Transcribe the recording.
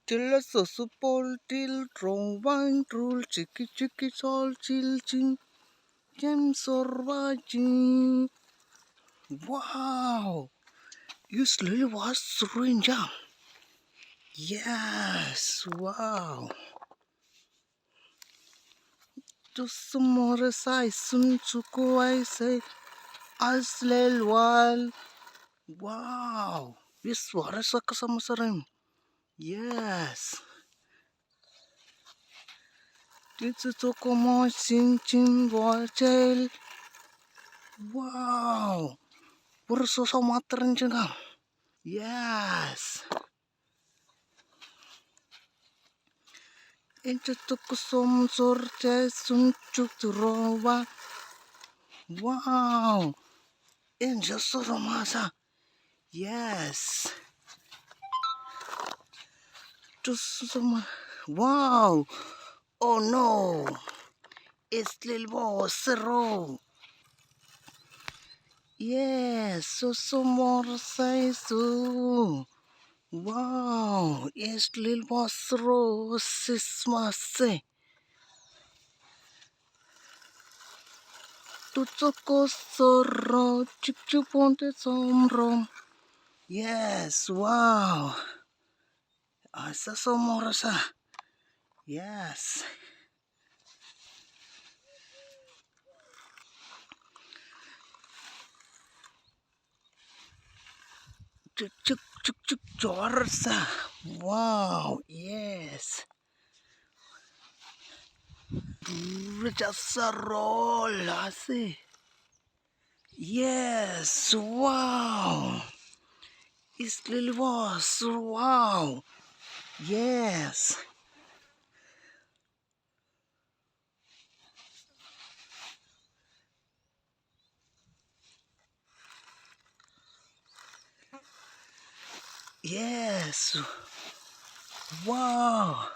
Till a support till wrong one rule chicky chicky sol chill chin gems or watching. Wow! You slowly was through jump. Yes, wow. To some more size soon to go I say as little while. Wow. This was a kasama sa rin. Yes. Dito to como chin chin watchel. Wow. Puro so matrin dyan ka. Yes. Into to kusum sorte sunchuk to roba. Wow. And just so masa. Yes. Just some. Wow. Oh no. It's little boss row. Yes, so more size. Wow, it's little boss row. Sismase. Tutsoko soro. Chip chip on the somrom. Yes, wow. Asa so more sa. Yes. Chuk chuk chuk chuk jorsa. Wow, yes. Just a roll, I see. Yes, wow. It's little was, wow. Yes. Yes. Wow.